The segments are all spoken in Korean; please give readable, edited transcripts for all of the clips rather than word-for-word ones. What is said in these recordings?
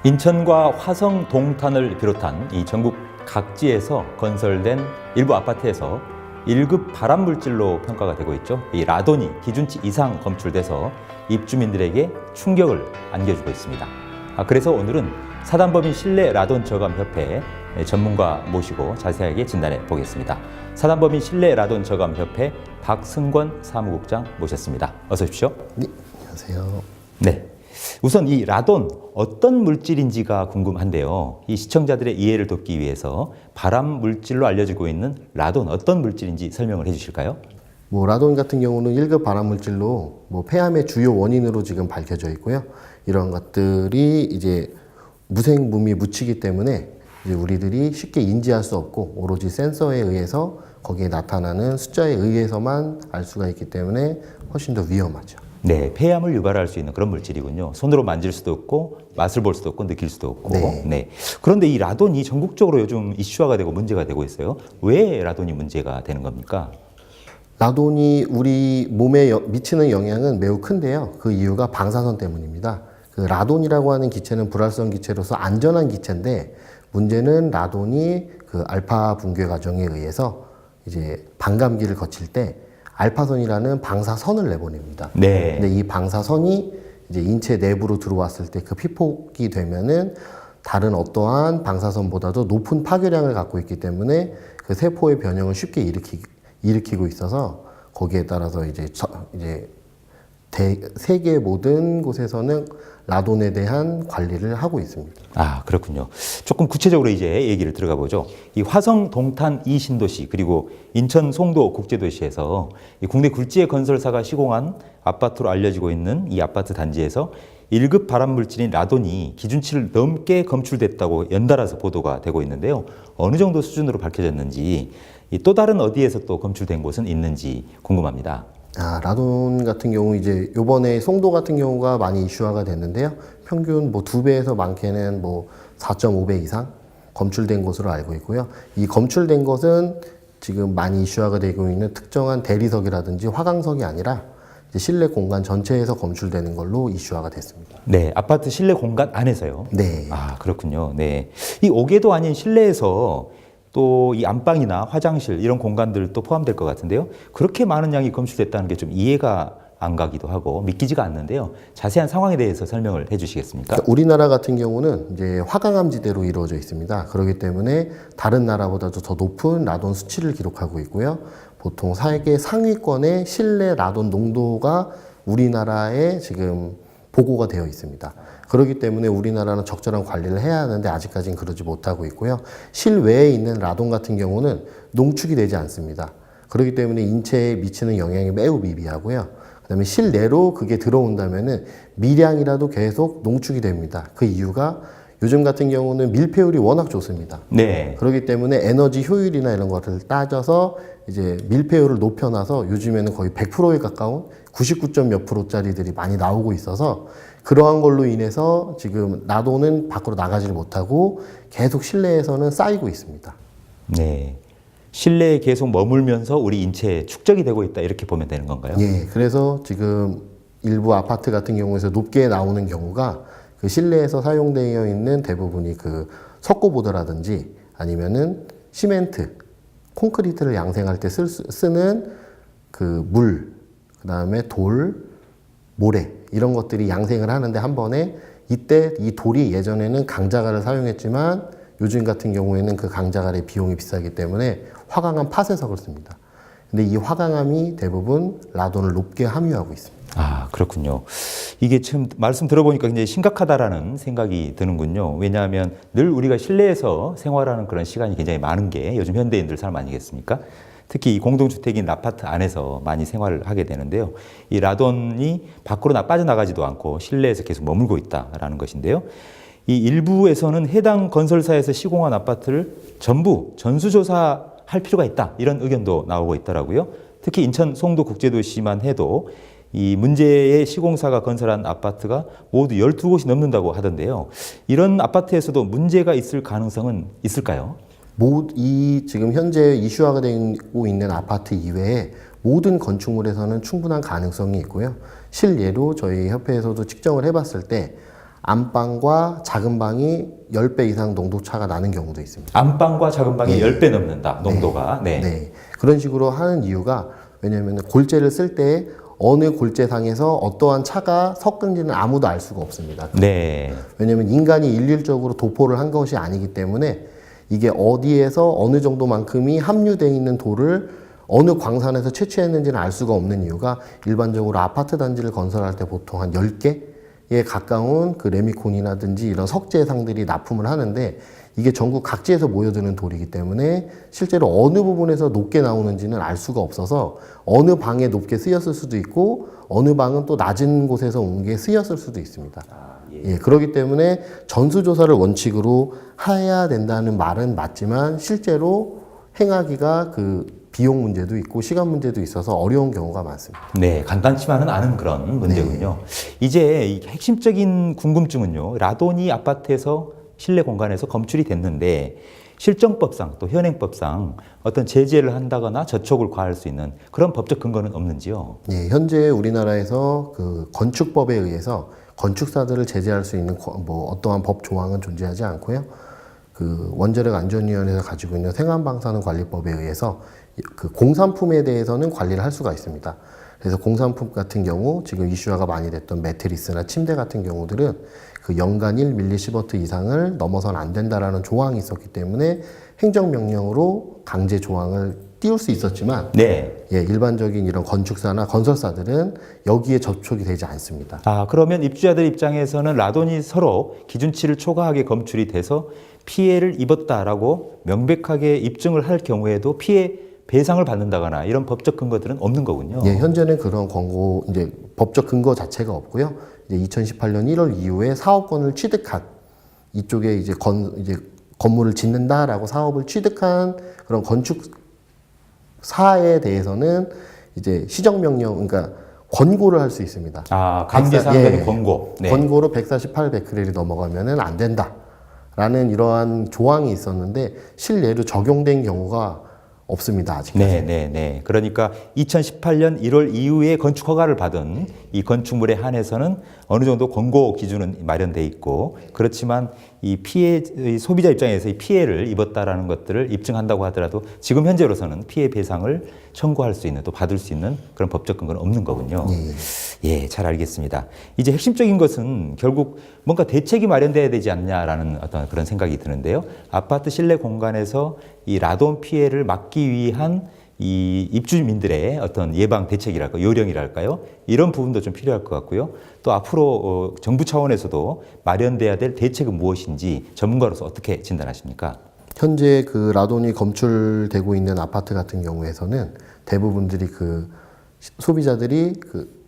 인천과 화성, 동탄을 비롯한 이 전국 각지에서 건설된 일부 아파트에서 1급 발암물질로 평가가 되고 있죠. 이 라돈이 기준치 이상 검출돼서 입주민들에게 충격을 안겨주고 있습니다. 그래서 오늘은 사단법인 실내 라돈 저감 협회 전문가 모시고 자세하게 진단해 보겠습니다. 사단법인 실내 라돈 저감 협회 박승권 사무국장 모셨습니다. 어서 오십시오. 네, 안녕하세요. 네. 우선 이 라돈 어떤 물질인지가 궁금한데요. 이 시청자들의 이해를 돕기 위해서 발암 물질로 알려지고 있는 라돈 어떤 물질인지 설명을 해주실까요? 라돈 같은 경우는 1급 발암 물질로 폐암의 주요 원인으로 지금 밝혀져 있고요. 이런 것들이 이제 무생무미 묻히기 때문에 이제 우리들이 쉽게 인지할 수 없고 오로지 센서에 의해서 거기에 나타나는 숫자에 의해서만 알 수가 있기 때문에 훨씬 더 위험하죠. 네, 폐암을 유발할 수 있는 그런 물질이군요. 손으로 만질 수도 없고 맛을 볼 수도 없고 느낄 수도 없고. 네. 그런데 이 라돈이 전국적으로 요즘 이슈화가 되고 문제가 되고 있어요. 왜 라돈이 문제가 되는 겁니까? 라돈이 우리 몸에 미치는 영향은 매우 큰데요. 그 이유가 방사선 때문입니다. 그 라돈이라고 하는 기체는 불활성 기체로서 안전한 기체인데 문제는 라돈이 그 알파 붕괴 과정에 의해서 이제 반감기를 거칠 때 알파선이라는 방사선을 내보냅니다. 네. 근데 이 방사선이 이제 인체 내부로 들어왔을 때 그 피폭이 되면은 다른 어떠한 방사선보다도 높은 파괴량을 갖고 있기 때문에 그 세포의 변형을 쉽게 일으키고 있어서 거기에 따라서 이제 세계 모든 곳에서는 라돈에 대한 관리를 하고 있습니다. 아, 그렇군요. 조금 구체적으로 이제 얘기를 들어가 보죠. 이 화성, 동탄 이 신도시 그리고 인천, 송도 국제도시에서 이 국내 굴지의 건설사가 시공한 아파트로 알려지고 있는 이 아파트 단지에서 1급 발암물질인 라돈이 기준치를 넘게 검출됐다고 연달아서 보도가 되고 있는데요. 어느 정도 수준으로 밝혀졌는지 또 다른 어디에서 또 검출된 곳은 있는지 궁금합니다. 라돈 같은 경우 이제 요번에 송도 같은 경우가 많이 이슈화가 됐는데요. 평균 2배에서 많게는 4.5배 이상 검출된 것으로 알고 있고요. 이 검출된 것은 지금 많이 이슈화가 되고 있는 특정한 대리석이라든지 화강석이 아니라 이제 실내 공간 전체에서 검출되는 걸로 이슈화가 됐습니다. 네, 아파트 실내 공간 안에서요? 네. 아, 그렇군요. 네. 이 5개도 아닌 실내에서 또 이 안방이나 화장실 이런 공간들도 포함될 것 같은데요. 그렇게 많은 양이 검출됐다는 게 좀 이해가 안 가기도 하고 믿기지가 않는데요. 자세한 상황에 대해서 설명을 해 주시겠습니까? 그러니까 우리나라 같은 경우는 이제 화강암지대로 이루어져 있습니다. 그렇기 때문에 다른 나라보다도 더 높은 라돈 수치를 기록하고 있고요. 보통 세계 상위권의 실내 라돈 농도가 우리나라에 지금 보고가 되어 있습니다. 그렇기 때문에 우리나라는 적절한 관리를 해야 하는데 아직까지는 그러지 못하고 있고요. 실외에 있는 라돈 같은 경우는 농축이 되지 않습니다. 그렇기 때문에 인체에 미치는 영향이 매우 미비하고요. 그다음에 실내로 그게 들어온다면은 미량이라도 계속 농축이 됩니다. 그 이유가 요즘 같은 경우는 밀폐율이 워낙 좋습니다. 네. 그렇기 때문에 에너지 효율이나 이런 것을 따져서 이제 밀폐율을 높여놔서 요즘에는 거의 100%에 가까운 99점 몇 프로짜리들이 많이 나오고 있어서 그러한 걸로 인해서 지금 라돈은 밖으로 나가지를 못하고 계속 실내에서는 쌓이고 있습니다. 네. 실내에 계속 머물면서 우리 인체에 축적이 되고 있다 이렇게 보면 되는 건가요? 예. 그래서 지금 일부 아파트 같은 경우에서 높게 나오는 경우가 그 실내에서 사용되어 있는 대부분이 그 석고보드라든지 아니면은 시멘트, 콘크리트를 양생할 때 쓰는 그 물, 그 다음에 돌, 모래 이런 것들이 양생을 하는데 한 번에 이때 이 돌이 예전에는 강자갈을 사용했지만 요즘 같은 경우에는 그 강자갈의 비용이 비싸기 때문에 화강암 파쇄석을 씁니다. 근데 이 화강암이 대부분 라돈을 높게 함유하고 있습니다. 아, 그렇군요. 이게 참 말씀 들어보니까 굉장히 심각하다라는 생각이 드는군요. 왜냐하면 늘 우리가 실내에서 생활하는 그런 시간이 굉장히 많은 게 요즘 현대인들 삶 아니겠습니까? 특히 이 공동주택인 아파트 안에서 많이 생활을 하게 되는데요. 이 라돈이 밖으로 빠져나가지도 않고 실내에서 계속 머물고 있다라는 것인데요. 이 일부에서는 해당 건설사에서 시공한 아파트를 전부 전수조사할 필요가 있다. 이런 의견도 나오고 있더라고요. 특히 인천 송도 국제도시만 해도 이 문제의 시공사가 건설한 아파트가 모두 12곳이 넘는다고 하던데요. 이런 아파트에서도 문제가 있을 가능성은 있을까요? 이 지금 현재 이슈화가 되고 있는 아파트 이외에 모든 건축물에서는 충분한 가능성이 있고요. 실예로 저희 협회에서도 측정을 해봤을 때 안방과 작은 방이 10배 이상 농도 차가 나는 경우도 있습니다. 안방과 작은 방이 네. 10배 넘는다, 농도가. 네. 네. 그런 식으로 하는 이유가 왜냐하면 골재를 쓸 때 어느 골재상에서 어떠한 차가 섞은지는 아무도 알 수가 없습니다. 네. 왜냐하면 인간이 일률적으로 도포를 한 것이 아니기 때문에 이게 어디에서 어느 정도만큼이 함유되어 있는 돌을 어느 광산에서 채취했는지는 알 수가 없는 이유가 일반적으로 아파트 단지를 건설할 때 보통 한 10개에 가까운 그 레미콘이라든지 이런 석재상들이 납품을 하는데 이게 전국 각지에서 모여드는 돌이기 때문에 실제로 어느 부분에서 높게 나오는지는 알 수가 없어서 어느 방에 높게 쓰였을 수도 있고 어느 방은 또 낮은 곳에서 온 게 쓰였을 수도 있습니다. 예, 그렇기 때문에 전수조사를 원칙으로 해야 된다는 말은 맞지만 실제로 행하기가 그 비용 문제도 있고 시간 문제도 있어서 어려운 경우가 많습니다. 네, 간단치만은 않은 그런 문제군요. 이제 이 핵심적인 궁금증은요, 라돈이 아파트에서 실내 공간에서 검출이 됐는데 실정법상 또 현행법상 어떤 제재를 한다거나 저촉을 과할 수 있는 그런 법적 근거는 없는지요? 예, 현재 우리나라에서 그 건축법에 의해서 건축사들을 제재할 수 있는 뭐 어떠한 법 조항은 존재하지 않고요. 그 원자력 안전위원회에서 가지고 있는 생활방사능 관리법에 의해서 그 공산품에 대해서는 관리를 할 수가 있습니다. 그래서 공산품 같은 경우 지금 이슈화가 많이 됐던 매트리스나 침대 같은 경우들은 그 연간 1mSv 이상을 넘어서는 안 된다라는 조항이 있었기 때문에 행정명령으로 강제 조항을 띄울 수 있었지만 네. 예, 일반적인 이런 건축사나 건설사들은 여기에 접촉이 되지 않습니다. 아, 그러면 입주자들 입장에서는 라돈이 서로 기준치를 초과하게 검출이 돼서 피해를 입었다라고 명백하게 입증을 할 경우에도 피해 배상을 받는다거나 이런 법적 근거들은 없는 거군요. 예, 현재는 그런 권고 이제 법적 근거 자체가 없고요. 이제 2018년 1월 이후에 사업권을 취득한 이쪽에 이제 건물을 짓는다라고 사업을 취득한 그런 건축사에 대해서는 이제 시정명령, 그러니까 권고를 할 수 있습니다. 아, 강제상의 예, 권고. 네. 권고로 148베크렐이 넘어가면은 안 된다라는 이러한 조항이 있었는데 실례로 적용된 경우가 없습니다. 아직까지. 네. 그러니까 2018년 1월 이후에 건축 허가를 받은 이 건축물에 한해서는 어느 정도 권고 기준은 마련돼 있고 그렇지만 이 소비자 입장에서 이 피해를 입었다라는 것들을 입증한다고 하더라도 지금 현재로서는 피해 배상을 청구할 수 있는 또 받을 수 있는 그런 법적 근거는 없는 거군요. 예, 잘 알겠습니다. 이제 핵심적인 것은 결국 뭔가 대책이 마련돼야 되지 않냐라는 어떤 그런 생각이 드는데요. 아파트 실내 공간에서 이 라돈 피해를 막기 위한 이 입주민들의 어떤 예방 대책이랄까 요령이랄까요? 이런 부분도 좀 필요할 것 같고요. 또 앞으로 정부 차원에서도 마련돼야 될 대책은 무엇인지 전문가로서 어떻게 진단하십니까? 현재 그 라돈이 검출되고 있는 아파트 같은 경우에서는 대부분들이 그 소비자들이 그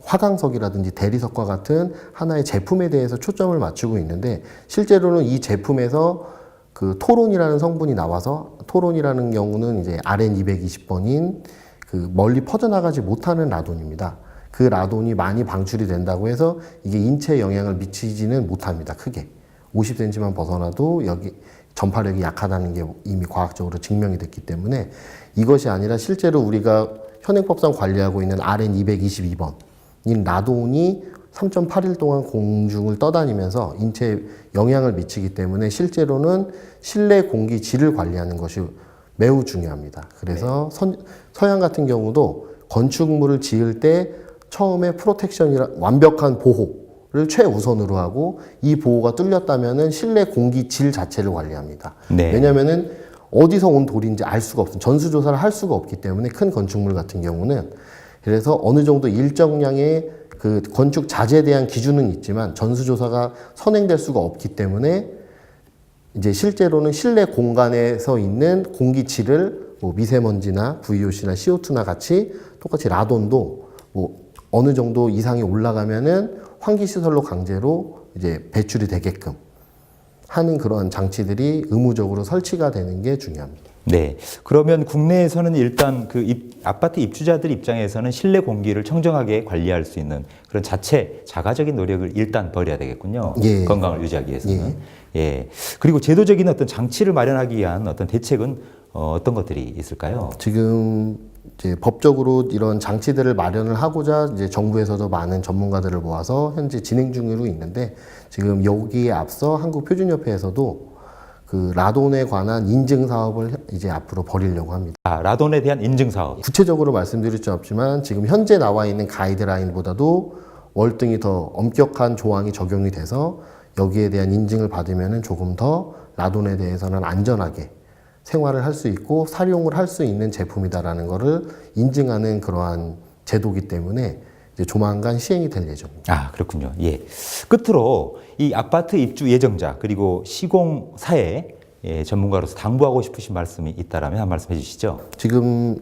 화강석이라든지 대리석과 같은 하나의 제품에 대해서 초점을 맞추고 있는데 실제로는 이 제품에서 그 토론이라는 성분이 나와서 토론이라는 경우는 이제 RN220번인 그 멀리 퍼져나가지 못하는 라돈입니다. 그 라돈이 많이 방출이 된다고 해서 이게 인체에 영향을 미치지는 못합니다. 크게. 50cm만 벗어나도 여기 전파력이 약하다는 게 이미 과학적으로 증명이 됐기 때문에 이것이 아니라 실제로 우리가 현행법상 관리하고 있는 RN222번인 라돈이 3.8일 동안 공중을 떠다니면서 인체에 영향을 미치기 때문에 실제로는 실내 공기 질을 관리하는 것이 매우 중요합니다. 그래서 서양 같은 경우도 건축물을 지을 때 처음에 프로텍션이라 완벽한 보호를 최우선으로 하고 이 보호가 뚫렸다면은 실내 공기 질 자체를 관리합니다. 네. 왜냐면은 어디서 온 돌인지 알 수가 없어요. 전수조사를 할 수가 없기 때문에 큰 건축물 같은 경우는 그래서 어느 정도 일정량의 그 건축 자재에 대한 기준은 있지만 전수조사가 선행될 수가 없기 때문에 이제 실제로는 실내 공간에서 있는 공기질을 뭐 미세먼지나 VOC나 CO2나 같이 똑같이 라돈도 뭐 어느 정도 이상이 올라가면은 환기시설로 강제로 이제 배출이 되게끔 하는 그런 장치들이 의무적으로 설치가 되는 게 중요합니다. 네. 그러면 국내에서는 일단 아파트 입주자들 입장에서는 실내 공기를 청정하게 관리할 수 있는 그런 자가적인 노력을 일단 벌여야 되겠군요. 예. 건강을 유지하기 위해서는. 예. 그리고 제도적인 어떤 장치를 마련하기 위한 어떤 대책은 어떤 것들이 있을까요? 지금 이제 법적으로 이런 장치들을 마련을 하고자 이제 정부에서도 많은 전문가들을 모아서 현재 진행 중으로 있는데, 지금 여기에 앞서 한국표준협회에서도 그 라돈에 관한 인증 사업을 이제 앞으로 벌이려고 합니다. 아, 라돈에 대한 인증 사업. 구체적으로 말씀드릴 수 없지만 지금 현재 나와 있는 가이드라인보다도 월등히 더 엄격한 조항이 적용이 돼서 여기에 대한 인증을 받으면 조금 더 라돈에 대해서는 안전하게 생활을 할 수 있고 사용을 할 수 있는 제품이다라는 것을 인증하는 그러한 제도이기 때문에 이제 조만간 시행이 될 예정입니다. 아, 그렇군요. 예. 끝으로 이 아파트 입주 예정자 그리고 시공사의 전문가로서 당부하고 싶으신 말씀이 있다라면 한 말씀 해주시죠. 지금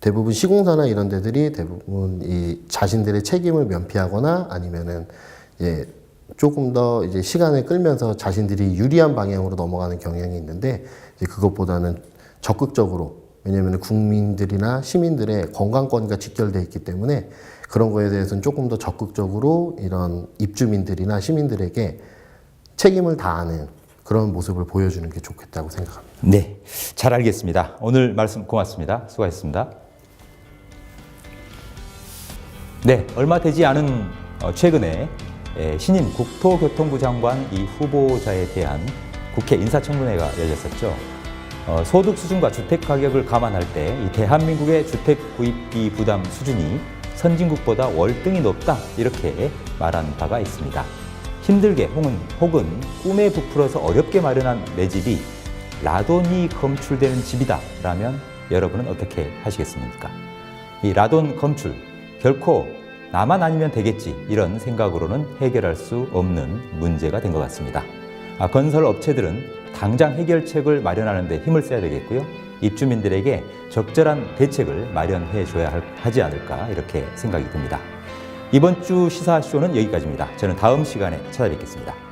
대부분 시공사나 이런 데들이 대부분 이 자신들의 책임을 면피하거나 아니면은 이제 조금 더 이제 시간을 끌면서 자신들이 유리한 방향으로 넘어가는 경향이 있는데, 이제 그것보다는 적극적으로, 왜냐하면 국민들이나 시민들의 건강권과 직결되어 있기 때문에 그런 거에 대해서는 조금 더 적극적으로 이런 입주민들이나 시민들에게 책임을 다하는 그런 모습을 보여주는 게 좋겠다고 생각합니다. 네, 잘 알겠습니다. 오늘 말씀 고맙습니다. 수고하셨습니다. 네, 얼마 되지 않은 최근에 신임 국토교통부 장관 이 후보자에 대한 국회 인사청문회가 열렸었죠. 소득 수준과 주택 가격을 감안할 때 이 대한민국의 주택 구입비 부담 수준이 선진국보다 월등히 높다, 이렇게 말한 바가 있습니다. 힘들게 혹은 꿈에 부풀어서 어렵게 마련한 내 집이 라돈이 검출되는 집이다 라면 여러분은 어떻게 하시겠습니까? 이 라돈 검출, 결코 나만 아니면 되겠지, 이런 생각으로는 해결할 수 없는 문제가 된 것 같습니다. 건설 업체들은 당장 해결책을 마련하는 데 힘을 써야 되겠고요. 입주민들에게 적절한 대책을 마련해 줘야 하지 않을까, 이렇게 생각이 듭니다. 이번 주 시사쇼는 여기까지입니다. 저는 다음 시간에 찾아뵙겠습니다.